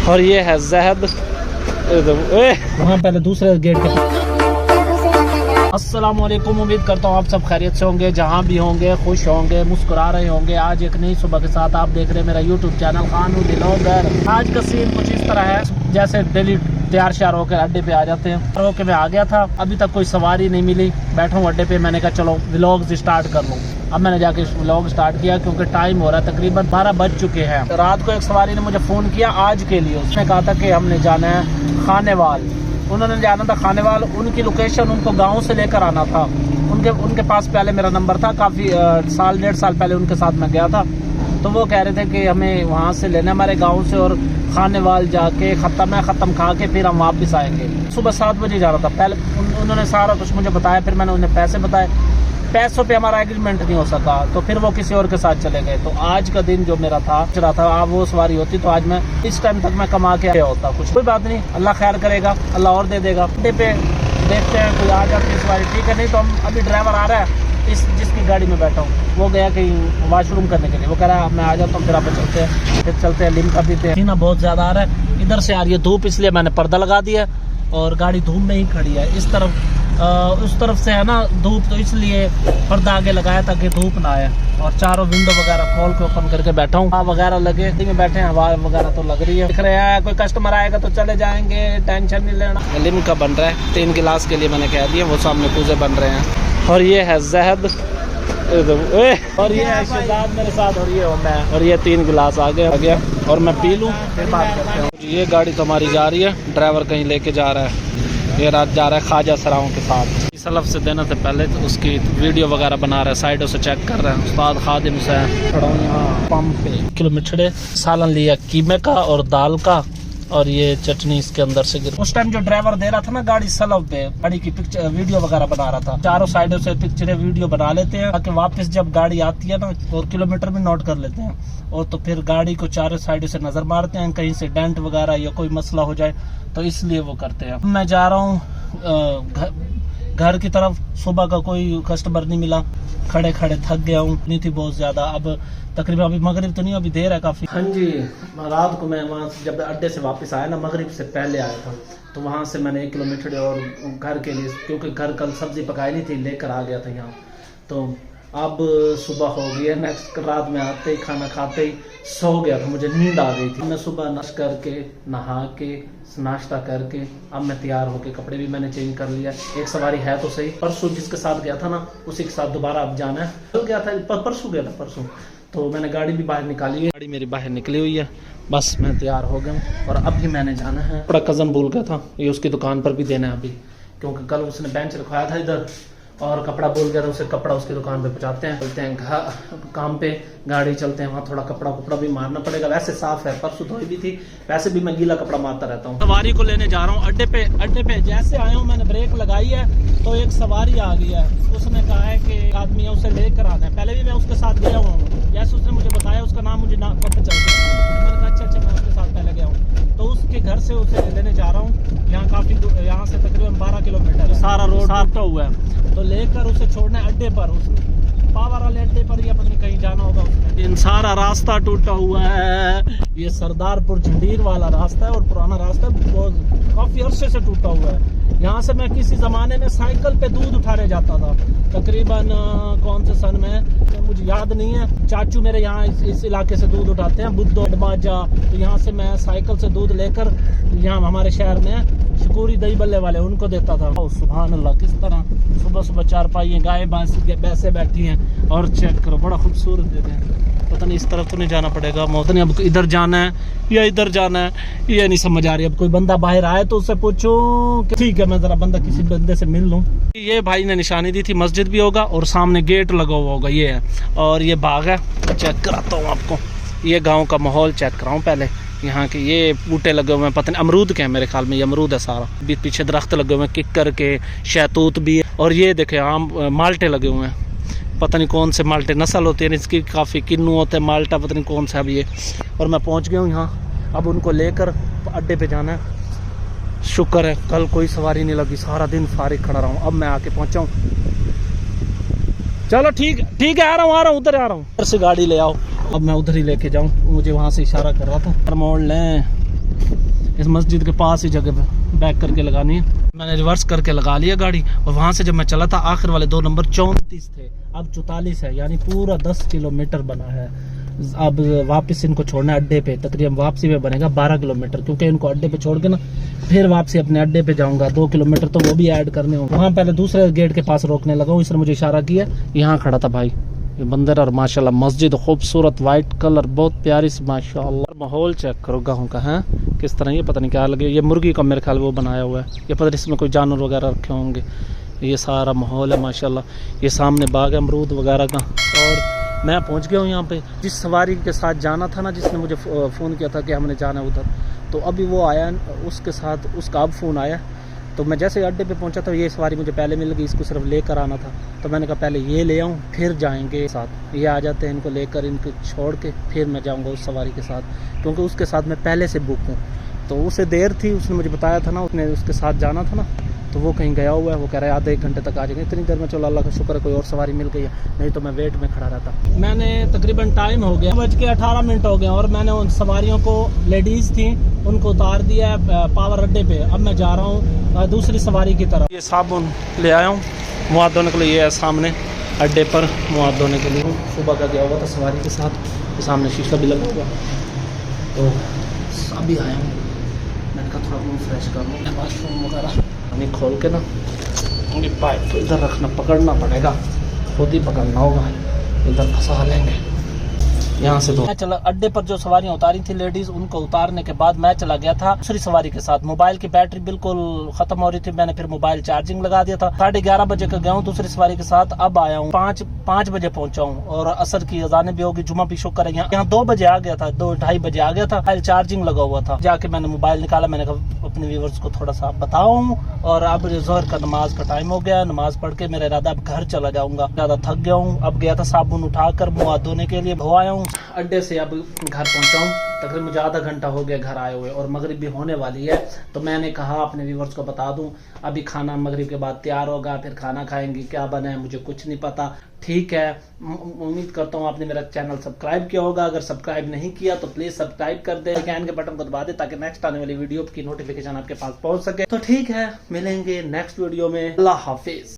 और ये है जहद। वहाँ पहले दूसरे गेट पे। अस्सलाम वालेकुम, उम्मीद करता हूँ आप सब खैरियत से होंगे, जहाँ भी होंगे खुश होंगे, मुस्कुरा रहे होंगे। आज एक नई सुबह के साथ आप देख रहे हैं मेरा यूट्यूब चैनल खानू व्लॉगर। आज का सीन कुछ इस तरह है, जैसे डेली तैयार श्यार होकर अड्डे पे आ जाते हैं। होके मैं आ गया था, अभी तक कोई सवारी नहीं मिली, बैठा हूँ अड्डे पे। मैंने कहा चलो व्लॉग्स स्टार्ट कर लूँ। अब मैंने जाके व्लॉग स्टार्ट किया क्योंकि टाइम हो रहा है, तकरीबन 12 बज चुके हैं। रात को एक सवारी ने मुझे फ़ोन किया आज के लिए। उसने कहा था कि हमने जाना है खानेवाल। उन्होंने जाना था खानेवाल, उनकी लोकेशन उनको गांव से लेकर आना था। उनके पास पहले मेरा नंबर था, काफ़ी साल 1.5 साल पहले उनके साथ मैं गया था। तो वो कह रहे थे कि हमें वहाँ से लेना हमारे गांव से, और खानेवाल जाके ख़त्म खा के फिर हम वापस आएंगे। सुबह 7 बजे जाना था। पहले उन्होंने सारा कुछ मुझे बताया, फिर मैंने उन्हें पैसे बताए। पैसों पे हमारा एग्रीमेंट नहीं हो सका, तो फिर वो किसी और के साथ चले गए। तो आज का दिन जो मेरा था चला था, आप वो सवारी होती तो आज मैं इस टाइम तक मैं कमा के आया होता। कुछ कोई बात नहीं, अल्लाह खैर करेगा, अल्लाह और दे देगा। अड्डे पे देखते हैं कोई आ जाती है सवारी, ठीक है। नहीं तो हम अभी ड्राइवर आ रहा है जिसकी गाड़ी में बैठा हूँ, वो गया कहीं वॉशरूम करने के लिए। वो कह रहा है मैं आ जाता हूँ, फिर आप चलते हैं लिम्का पीते हैं। पसीना बहुत ज़्यादा आ रहा है, इधर से आ रही है धूप, इसलिए मैंने पर्दा लगा दिया और गाड़ी धूप में ही खड़ी है। इस तरफ उस तरफ से है ना धूप, तो इसलिए पर्दा आगे लगाया ताकि धूप ना आए। और चारों विंडो वगैरह खोल के ओपन करके बैठा हूँ। हवा वगैरह लगे में बैठे हैं, हवा वगैरह तो लग रही है। दिख रहे हैं कोई कस्टमर आएगा तो चले जाएंगे, टेंशन नहीं लेना। लिम्का बन रहा है 3 गिलास के लिए, मैंने कह दिया। वो सामने पूजे बन रहे हैं। और ये है जहद, और ये है शहजाद मेरे साथ, और ये हो मैं। और ये 3 गिलास आ गया और मैं पी लूँ फिर बात करते हैं। ये गाड़ी तो हमारी जा रही है, ड्राइवर कहीं लेके जा रहा है। ये रात जा रहा है ख्वाजा सराओं के साथ। इस हलफ से देने से पहले तो उसकी वीडियो वगैरह बना रहा है, साइडों से चेक कर रहे हैं। उस्ताद खादिम से खड़ा हूं यहाँ पंप पे। किलो मिठड़े सालन लिया कीमे का और दाल का, और ये चटनी इसके अंदर से गिर। उस टाइम जो ड्राइवर दे रहा था ना गाड़ी सलब पे, गाड़ी की पिक्चर वीडियो वगैरह बना रहा था। चारों साइडों से पिक्चरें वीडियो बना लेते हैं ताकि वापस जब गाड़ी आती है ना और किलोमीटर भी नोट कर लेते हैं, और तो फिर गाड़ी को चारों साइडों से नजर मारते हैं, कहीं से डेंट वगैरह या कोई मसला हो जाए, तो इसलिए वो करते हैं। मैं जा रहा हूँ घर की तरफ। सुबह का कोई कस्टमर नहीं मिला, खड़े खड़े थक गया हूँ, नहीं थी बहुत ज्यादा। अब तकरीबन अभी मगरिब तो नहीं, अभी देर है काफी। हाँ जी, रात को मैं वहाँ जब अड्डे से वापस आया ना, मगरिब से पहले आया था, तो वहाँ से मैंने 1 किलोमीटर और घर के लिए, क्योंकि घर कल सब्जी पकाई नहीं थी, लेकर आ गया था यहाँ। तो अब सुबह हो गई है। नेक्स्ट रात में आते ही खाना खाते ही सो गया था, मुझे नींद आ गई थी। मैं सुबह नाश्ता करके नहा के नाश्ता करके अब मैं तैयार होके, कपड़े भी मैंने चेंज कर लिया। एक सवारी है तो सही, परसों जिसके साथ गया था ना उसी के साथ दोबारा अब जाना है। कल गया था, परसों गया था परसों, तो मैंने गाड़ी भी बाहर निकाली है। गाड़ी मेरी बाहर निकली हुई है, बस मैं तैयार हो गया हूँ। और अभी मैंने जाना है, थोड़ा कज़न भूल गया था, ये उसकी दुकान पर भी देना है अभी, क्योंकि कल उसने बेंच रखवाया था इधर और कपड़ा भूल गया था। उसे कपड़ा उसकी दुकान पे पहुंचाते हैं, चलते हैं काम पे, गाड़ी चलते हैं वहाँ। थोड़ा कपड़ा भी मारना पड़ेगा, वैसे साफ है, परसों धोई भी थी, वैसे भी मैं गीला कपड़ा मारता रहता हूँ। सवारी को लेने जा रहा हूँ अड्डे पे। जैसे आया हूँ मैंने ब्रेक लगाई है तो एक सवारी आ गई है। उसने कहा है कि आदमी है उसे लेकर आना है। पहले भी मैं उसके साथ गया हुआ हूँ, जैसे उसने मुझे बताया, उसका नाम मुझे ना पता चल गया। मैंने कहा अच्छा मैं उसके साथ पहले गया हूँ। तो उसके घर से उसे लेने जा रहा हूँ। यहाँ से तकरीबन 12 किलोमीटर, सारा रोड टूटा हुआ है, तो लेकर उसे छोड़ना है अड्डे पर, पावर वाले अड्डे पर, या पता नहीं कहीं जाना होगा उसने। इन सारा रास्ता टूटा हुआ है। ये सरदारपुर झंडीर वाला रास्ता है और पुराना रास्ता बहुत काफी अरसे से टूटा हुआ है। यहाँ से मैं किसी जमाने में साइकिल पे दूध उठाने जाता था, तकरीबन कौन से सन में मुझे याद नहीं है। चाचू मेरे यहाँ इस इलाके से दूध उठाते हैं, बुद्धो डमाजा। तो यहाँ से मैं साइकिल से दूध लेकर यहाँ हमारे शहर में शकूरी दही बल्ले वाले उनको देता था। सुभान अल्लाह, किस तरह सुबह 4 पाई गाय भैंसे बैठी हैं, और चेक करो बड़ा खूबसूरत जगह है। पता नहीं इस तरफ तो नहीं जाना पड़ेगा, मोहतनी अब इधर जाना है या इधर जाना है, ये नहीं समझ आ रही। अब कोई बंदा बाहर आए तो उससे पूछो, ठीक है मैं जरा किसी बंदे से मिल लूं। ये भाई ने निशानी दी थी, मस्जिद भी होगा और सामने गेट लगा हुआ होगा, ये है। और ये बाग है, चेक कराता हूँ आपको। ये गाँव का माहौल चेक कराऊँ पहले। यहाँ के ये बूटे लगे हुए हैं, पता नहीं अमरूद के हैं मेरे ख्याल में, ये अमरूद है सारा। पीछे दरख्त लगे हुए हैं, किक्कर के, शहतूत भी है। और ये देखे आम माल्टे लगे हुए हैं, पता नहीं कौन से माल्टे नस्ल होती है इसकी, काफ़ी किन्नू होते हैं माल्टा, पता नहीं कौन सा अब ये। और मैं पहुँच गया हूँ यहाँ, अब उनको लेकर अड्डे पे जाना है। शुक्र है कल कोई सवारी नहीं लगी, सारा दिन फारिग खड़ा रहा हूँ। अब मैं आके पहुँचा हूँ। चलो ठीक है, आ रहा हूँ उधर आ रहा हूँ। उधर से गाड़ी ले आओ, अब मैं उधर ही लेके जाऊँ। मुझे वहाँ से इशारा कर रहा था, मोड़ लें इस मस्जिद के पास ही जगह पे बैक करके लगानी है। मैंने रिवर्स करके लगा लिया गाड़ी और वहाँ से जब मैं चला था आखिर वाले 2 नंबर 34 थे, अब 44 है, यानी पूरा 10 किलोमीटर बना है। अब वापस इनको छोड़ना है अड्डे पे, तकरीबन वापसी में बनेगा 12 किलोमीटर, क्योंकि इनको अड्डे पे छोड़ के ना फिर वापसी अपने अड्डे पे जाऊंगा। 2 किलोमीटर तो वो भी ऐड करने होंगे। वहाँ पहले दूसरे गेट के पास रोकने लगा, इसने मुझे इशारा किया, यहाँ खड़ा था भाई ये बंदर। और माशाल्लाह मस्जिद खूबसूरत, वाइट कलर, बहुत प्यारी सी माशाल्लाह। माहौल चेक करो गाँव का है किस तरह, ये पता नहीं क्या लगे, ये मुर्गी का मेरे ख्याल वो बनाया हुआ है, ये पता नहीं इसमें कोई जानवर वगैरह रखे होंगे। ये सारा माहौल है माशाल्लाह। ये सामने बाग है अमरूद वगैरह का। और मैं पहुंच गया हूँ यहाँ पे। जिस सवारी के साथ जाना था ना, जिसने मुझे फ़ोन किया था कि हमने जाना है उधर, तो अभी वो आया, उसके साथ उसका अब फ़ोन आया। तो मैं जैसे अड्डे पे पहुंचा तो ये सवारी मुझे पहले मिल गई, इसको सिर्फ लेकर आना था। तो मैंने कहा पहले ये ले आऊँ फिर जाएंगे साथ। ये आ जाते हैं, इनको लेकर इनको छोड़ के फिर मैं जाऊँगा उस सवारी के साथ, क्योंकि उसके साथ मैं पहले से बुक हूँ। तो उसे देर थी, उसने मुझे बताया था ना, उसने उसके साथ जाना था ना, तो वो कहीं गया हुआ है। वो कह रहा है आधे 1 घंटे तक आ जाएंगे। इतनी देर में चलो अल्लाह का शुक्र है कोई और सवारी मिल गई है, नहीं तो मैं वेट में खड़ा रहता। मैंने तकरीबन टाइम हो गया 9:18 हो गए और मैंने उन सवारियों को, लेडीज़ थी, उनको उतार दिया है पावर अड्डे पे। अब मैं जा रहा हूँ दूसरी सवारी की तरफ। ये साबुन ले आया हूँ मुँह हाथ धोने के लिए, ये है सामने अड्डे पर मुँह हाथ धोने के लिए। सुबह का गया हुआ था सवारी के साथ, सामने शीशा भी लगा हुआ, तो अभी आया हूँ। मैंने कहा थोड़ा मुँह फ्रेश कर लूँ, वाशरूम वगैरह पानी खोल के ना, पाइप तो इधर रखना, पकड़ना पड़ेगा, खुद ही पकड़ना होगा, इधर फंसा लेंगे यहाँ से। तो मैं चला अड्डे पर, जो सवारियां उतारी थी लेडीज, उनको उतारने के बाद मैं चला गया था दूसरी सवारी के साथ। मोबाइल की बैटरी बिल्कुल खत्म हो रही थी, मैंने फिर मोबाइल चार्जिंग लगा दिया था। 11:30 बजे का गया हूँ दूसरी सवारी के साथ। अब आया हूँ 5 बजे पहुंचा हूँ और असर की अजाने भी होगी, जुमा भी शुक्र है। यहाँ 2 बजे आ गया था, 2-2:30 बजे आ गया था, मोबाइल चार्जिंग लगा हुआ था। जाके मैंने मोबाइल निकाला, मैंने कहा अपने व्यूवर्स को थोड़ा सा बताऊं। और अब जोहर का नमाज का टाइम हो गया, नमाज पढ़ के मेरा इरादा अब घर चला जाऊंगा, ज्यादा थक गया हूँ। अब गया था साबुन उठाकर मुँह हाथ धोने के लिए, धो आया हूँ। अड्डे से अब घर पहुंचा हूँ, तकरीबन मुझे आधा घंटा हो गया घर आए हुए और मगरिब भी होने वाली है। तो मैंने कहा अपने व्यूवर्स को बता दूं, अभी खाना मगरिब के बाद तैयार होगा, फिर खाना खाएंगे, क्या बना है मुझे कुछ नहीं पता। ठीक है, उम्मीद करता हूँ आपने मेरा चैनल सब्सक्राइब किया होगा। अगर सब्सक्राइब नहीं किया तो प्लीज सब्सक्राइब कर दे, कैन के बटन को दबा दे, ताकि नेक्स्ट आने वाली वीडियो की नोटिफिकेशन आपके पास पहुंच सके। तो ठीक है, मिलेंगे नेक्स्ट वीडियो में। अल्लाह हाफिज।